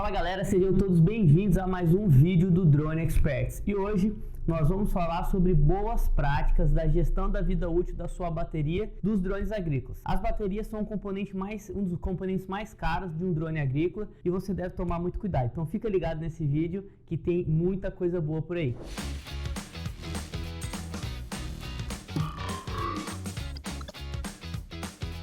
Fala galera, sejam todos bem-vindos a mais um vídeo do Drone Experts. E hoje nós vamos falar sobre boas práticas da gestão da vida útil da sua bateria dos drones agrícolas. As baterias são um dos componentes mais caros de um drone agrícola e você deve tomar muito cuidado. Então fica ligado nesse vídeo que tem muita coisa boa por aí.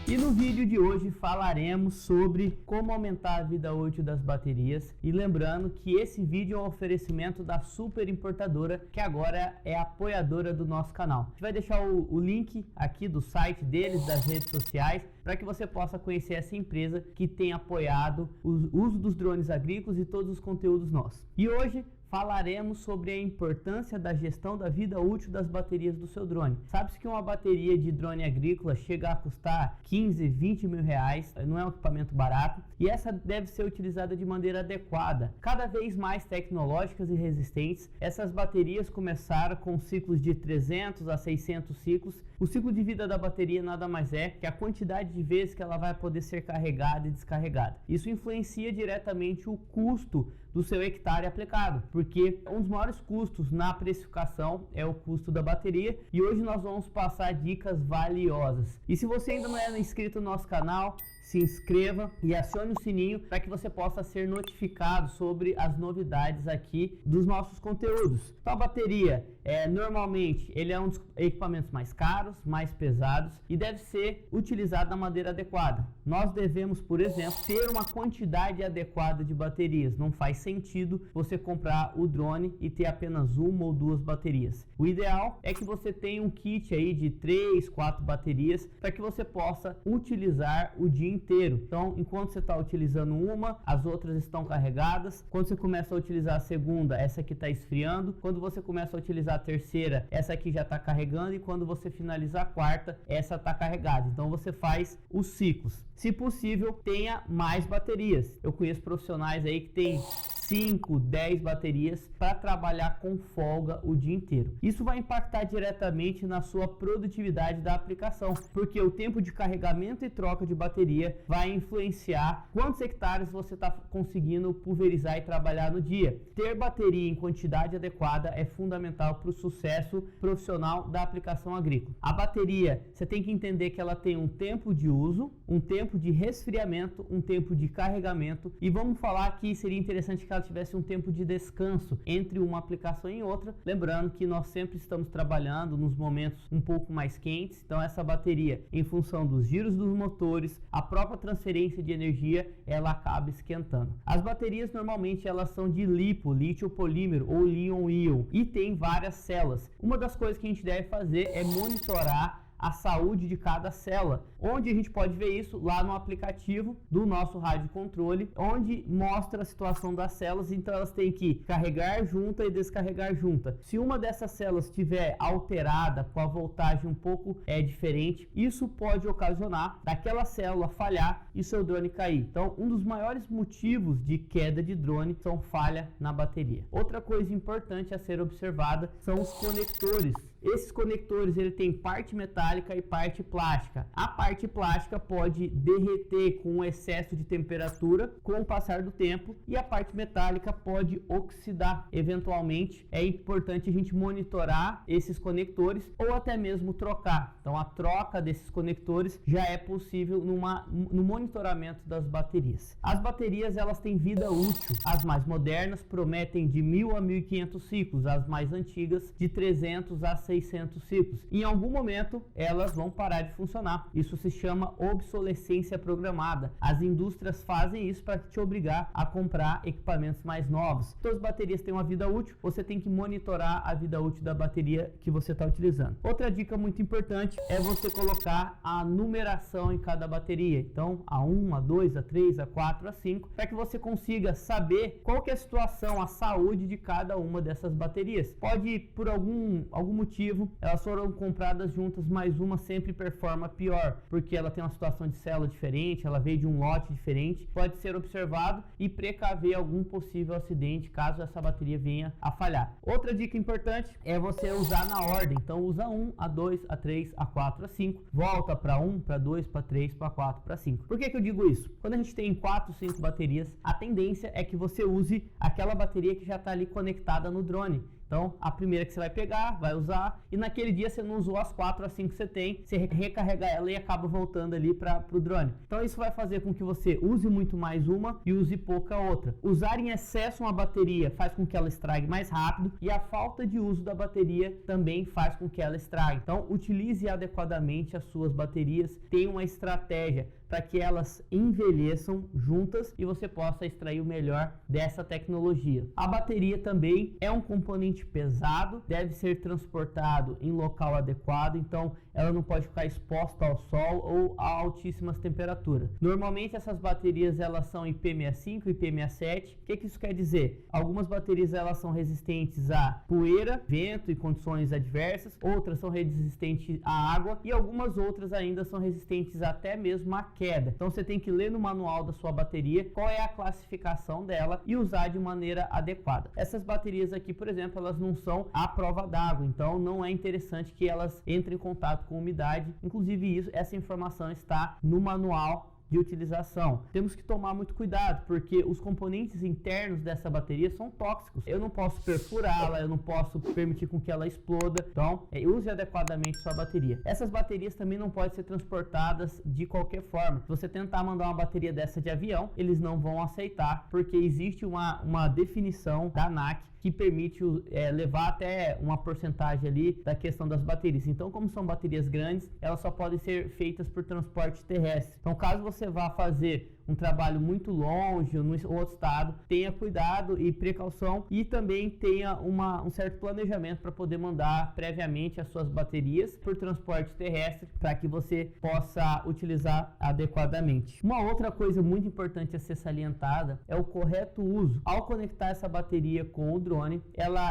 E no vídeo de hoje falaremos sobre como aumentar a vida útil das baterias. E lembrando que esse vídeo é um oferecimento da Super Importadora, que agora é apoiadora do nosso canal. A gente vai deixar o link aqui do site deles, das redes sociais, para que você possa conhecer essa empresa que tem apoiado o uso dos drones agrícolas e todos os conteúdos nossos. E hoje falaremos sobre a importância da gestão da vida útil das baterias do seu drone. Sabe-se que uma bateria de drone agrícola chega a custar 15, 20 mil reais, não é um equipamento barato, e essa deve ser utilizada de maneira adequada. Cada vez mais tecnológicas e resistentes, essas baterias começaram com ciclos de 300 a 600 ciclos. O ciclo de vida da bateria nada mais é que a quantidade de vezes que ela vai poder ser carregada e descarregada. Isso influencia diretamente o custo do seu hectare aplicado, porque um dos maiores custos na precificação é o custo da bateria, e hoje nós vamos passar dicas valiosas. E se você ainda não é inscrito no nosso canal, se inscreva e acione o sininho para que você possa ser notificado sobre as novidades aqui dos nossos conteúdos. Então a bateria, normalmente, ele é um dos equipamentos mais caros, mais pesados e deve ser utilizado da maneira adequada. Nós devemos, por exemplo, ter uma quantidade adequada de baterias. Não faz sentido você comprar o drone e ter apenas uma ou duas baterias. O ideal é que você tenha um kit aí de 3, 4 baterias para que você possa utilizar o dia inteiro. Então, enquanto você está utilizando uma, as outras estão carregadas. Quando você começa a utilizar a segunda, essa aqui está esfriando. Quando você começa a utilizar a terceira, essa aqui já está carregando. E quando você finalizar a quarta, essa está carregada. Então, você faz os ciclos. Se possível, tenha mais baterias. Eu conheço profissionais aí que tem 5, 10 baterias para trabalhar com folga o dia inteiro. Isso vai impactar diretamente na sua produtividade da aplicação, porque o tempo de carregamento e troca de bateria vai influenciar quantos hectares você está conseguindo pulverizar e trabalhar no dia. Ter bateria em quantidade adequada é fundamental para o sucesso profissional da aplicação agrícola. A bateria, você tem que entender que ela tem um tempo de uso, um tempo de resfriamento, um tempo de carregamento, e vamos falar que seria interessante que ela tivesse um tempo de descanso entre uma aplicação e outra, lembrando que nós sempre estamos trabalhando nos momentos um pouco mais quentes, então essa bateria, em função dos giros dos motores, a própria transferência de energia, ela acaba esquentando. As baterias normalmente elas são de LiPo, lítio polímero ou Li-ion e tem várias células. Uma das coisas que a gente deve fazer é monitorar a saúde de cada célula, onde a gente pode ver isso lá no aplicativo do nosso rádio controle, onde mostra a situação das células. Então elas têm que carregar junta e descarregar junta. Se uma dessas células estiver alterada, com a voltagem um pouco diferente, isso pode ocasionar daquela célula falhar e seu drone cair. Então um dos maiores motivos de queda de drone são falha na bateria. Outra coisa importante a ser observada são os conectores. Esses conectores, ele tem parte metálica e parte plástica. A parte plástica pode derreter com o excesso de temperatura com o passar do tempo, e a parte metálica pode oxidar. Eventualmente, é importante a gente monitorar esses conectores ou até mesmo trocar. Então, a troca desses conectores já é possível no monitoramento das baterias. As baterias, elas têm vida útil. As mais modernas prometem de 1.000 a 1.500 ciclos, as mais antigas de 300 a 600 ciclos. Em algum momento elas vão parar de funcionar. Isso se chama obsolescência programada. As indústrias fazem isso para te obrigar a comprar equipamentos mais novos. Todas as baterias têm uma vida útil, você tem que monitorar a vida útil da bateria que você está utilizando. Outra dica muito importante é você colocar a numeração em cada bateria. Então a 1, a 2, a 3, a 4, a 5, para que você consiga saber qual que é a situação, a saúde de cada uma dessas baterias. Pode, por algum motivo, motivo elas foram compradas juntas, mas uma sempre performa pior, porque ela tem uma situação de célula diferente, ela veio de um lote diferente, pode ser observado e precaver algum possível acidente caso essa bateria venha a falhar. Outra dica importante é você usar na ordem, então usa 1, A2, A3, A4, A5, volta para 1, para 2, para 3, para 4, para 5. Por que eu digo isso? Quando a gente tem 4, 5 baterias, a tendência é que você use aquela bateria que já está ali conectada no drone. Então, a primeira que você vai pegar, vai usar, e naquele dia você não usou as 4 a 5 que você tem, você recarrega ela e acaba voltando ali para o drone. Então, isso vai fazer com que você use muito mais uma e use pouca outra. Usar em excesso uma bateria faz com que ela estrague mais rápido, e a falta de uso da bateria também faz com que ela estrague. Então, utilize adequadamente as suas baterias, tenha uma estratégia para que elas envelheçam juntas e você possa extrair o melhor dessa tecnologia. A bateria também é um componente pesado, deve ser transportado em local adequado, então ela não pode ficar exposta ao sol ou a altíssimas temperaturas. Normalmente essas baterias elas são IP65 e IP67. O que isso quer dizer? Algumas baterias elas são resistentes a poeira, vento e condições adversas, outras são resistentes à água e algumas outras ainda são resistentes até mesmo a queda. Então você tem que ler no manual da sua bateria qual é a classificação dela e usar de maneira adequada. Essas baterias aqui, por exemplo, elas não são à prova d'água, então não é interessante que elas entrem em contato com umidade. Inclusive essa informação está no manual de utilização. Temos que tomar muito cuidado, porque os componentes internos dessa bateria são tóxicos. Eu não posso perfurá-la, eu não posso permitir com que ela exploda. Então, use adequadamente sua bateria. Essas baterias também não podem ser transportadas de qualquer forma. Se você tentar mandar uma bateria dessa de avião, eles não vão aceitar, porque existe uma definição da ANAC que permite levar até uma porcentagem ali da questão das baterias. Então, como são baterias grandes, elas só podem ser feitas por transporte terrestre. Então, caso você vá fazer um trabalho muito longe, no outro estado, tenha cuidado e precaução e também tenha um certo planejamento para poder mandar previamente as suas baterias por transporte terrestre para que você possa utilizar adequadamente. Uma outra coisa muito importante a ser salientada é o correto uso. Ao conectar essa bateria com o drone,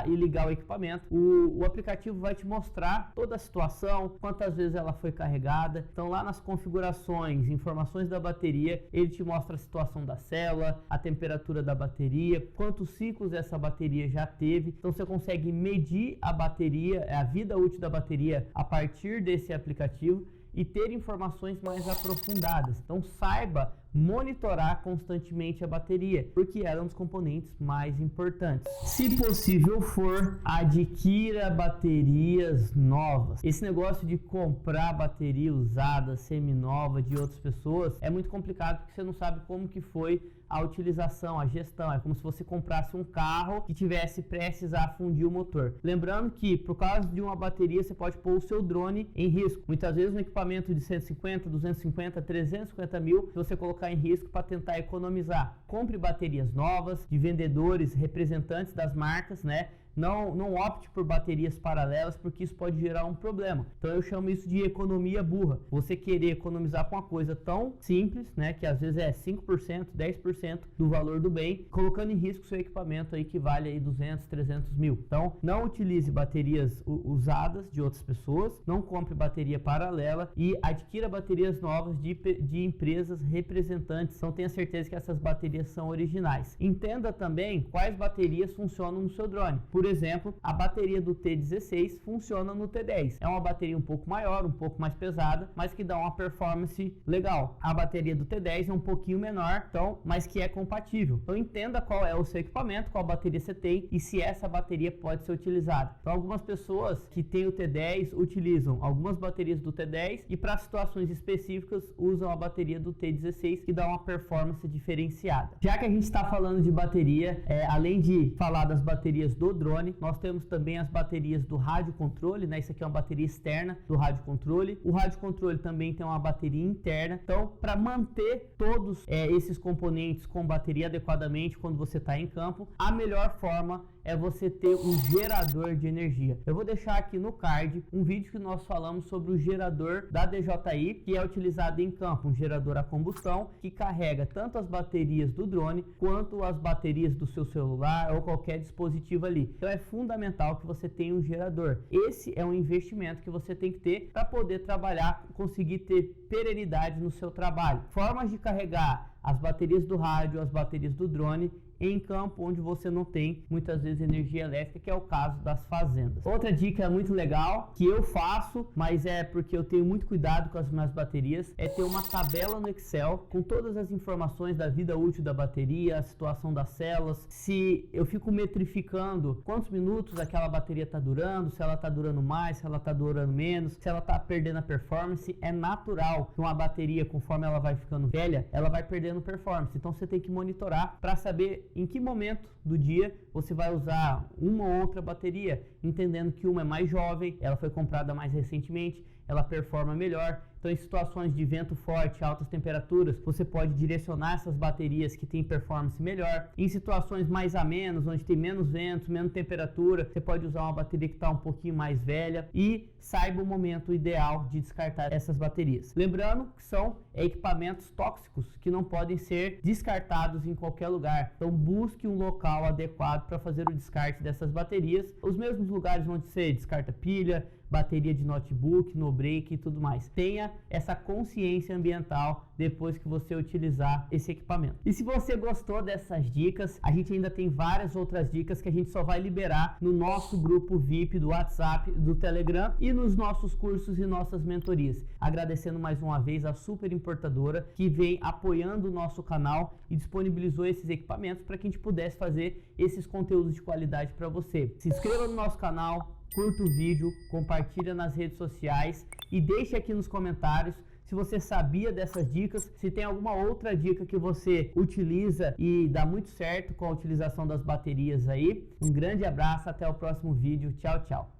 e ligar o equipamento, o aplicativo vai te mostrar toda a situação, quantas vezes ela foi carregada. Então lá nas configurações, informações da bateria, ele te mostra a situação da célula, a temperatura da bateria, quantos ciclos essa bateria já teve. Então você consegue medir a bateria, a vida útil da bateria a partir desse aplicativo e ter informações mais aprofundadas. Então saiba monitorar constantemente a bateria, porque ela é um dos componentes mais importantes. Se possível for, adquira baterias novas. Esse negócio de comprar bateria usada, seminova de outras pessoas é muito complicado, porque você não sabe como que foi a utilização, a gestão. É como se você comprasse um carro que tivesse prestes a fundir o motor. Lembrando que por causa de uma bateria você pode pôr o seu drone em risco. Muitas vezes um equipamento de 150, 250, 350 mil, você colocar em risco para tentar economizar. Compre baterias novas de vendedores, representantes das marcas, né? Não opte por baterias paralelas, porque isso pode gerar um problema. Então eu chamo isso de economia burra. Você querer economizar com uma coisa tão simples, né, que às vezes é 5%, 10% do valor do bem, colocando em risco seu equipamento aí que vale aí 200, 300 mil. Então não utilize baterias usadas de outras pessoas, não compre bateria paralela e adquira baterias novas de empresas representantes. Então tenha certeza que essas baterias são originais. Entenda também quais baterias funcionam no seu drone. Por exemplo, a bateria do T16 funciona no T10. É uma bateria um pouco maior, um pouco mais pesada, mas que dá uma performance legal. A bateria do T10 é um pouquinho menor, então, mas que é compatível. Então entenda qual é o seu equipamento, qual bateria você tem e se essa bateria pode ser utilizada. Então algumas pessoas que têm o T10 utilizam algumas baterias do T10 e para situações específicas usam a bateria do T16, que dá uma performance diferenciada. Já que a gente está falando de bateria, além de falar das baterias do drone, nós temos também as baterias do rádio controle, né? Isso aqui é uma bateria externa do rádio controle. O rádio controle também tem uma bateria interna. Então, para manter todos esses componentes com bateria adequadamente quando você está em campo, a melhor forma é você ter um gerador de energia. Eu vou deixar aqui no card um vídeo que nós falamos sobre o gerador da DJI, que é utilizado em campo, um gerador a combustão que carrega tanto as baterias do drone quanto as baterias do seu celular ou qualquer dispositivo ali. Então Então é fundamental que você tenha um gerador. Esse é um investimento que você tem que ter para poder trabalhar, conseguir ter perenidade no seu trabalho. Formas de carregar as baterias do rádio, as baterias do drone em campo onde você não tem muitas vezes energia elétrica, que é o caso das fazendas. Outra dica muito legal que eu faço, mas é porque eu tenho muito cuidado com as minhas baterias, é ter uma tabela no Excel com todas as informações da vida útil da bateria, a situação das células, se eu fico metrificando quantos minutos aquela bateria está durando, se ela está durando mais, se ela está durando menos, se ela está perdendo a performance. É natural que uma bateria, conforme ela vai ficando velha, ela vai perdendo performance. Então você tem que monitorar para saber em que momento do dia você vai usar uma ou outra bateria, entendendo que uma é mais jovem, ela foi comprada mais recentemente, ela performa melhor. Então, em situações de vento forte, altas temperaturas, você pode direcionar essas baterias que têm performance melhor. Em situações mais amenas, onde tem menos vento, menos temperatura, você pode usar uma bateria que está um pouquinho mais velha, e saiba o momento ideal de descartar essas baterias. Lembrando que são equipamentos tóxicos que não podem ser descartados em qualquer lugar. Então, busque um local adequado para fazer o descarte dessas baterias. Os mesmos lugares onde você descarta pilha, bateria de notebook, no break e tudo mais. Tenha essa consciência ambiental depois que você utilizar esse equipamento. E se você gostou dessas dicas, a gente ainda tem várias outras dicas que a gente só vai liberar no nosso grupo VIP do WhatsApp, do Telegram e nos nossos cursos e nossas mentorias. Agradecendo mais uma vez a Super Importadora, que vem apoiando o nosso canal e disponibilizou esses equipamentos para que a gente pudesse fazer esses conteúdos de qualidade para você. Se inscreva no nosso canal, curta o vídeo, compartilha nas redes sociais e deixe aqui nos comentários se você sabia dessas dicas, se tem alguma outra dica que você utiliza e dá muito certo com a utilização das baterias aí. Um grande abraço, até o próximo vídeo. Tchau, tchau.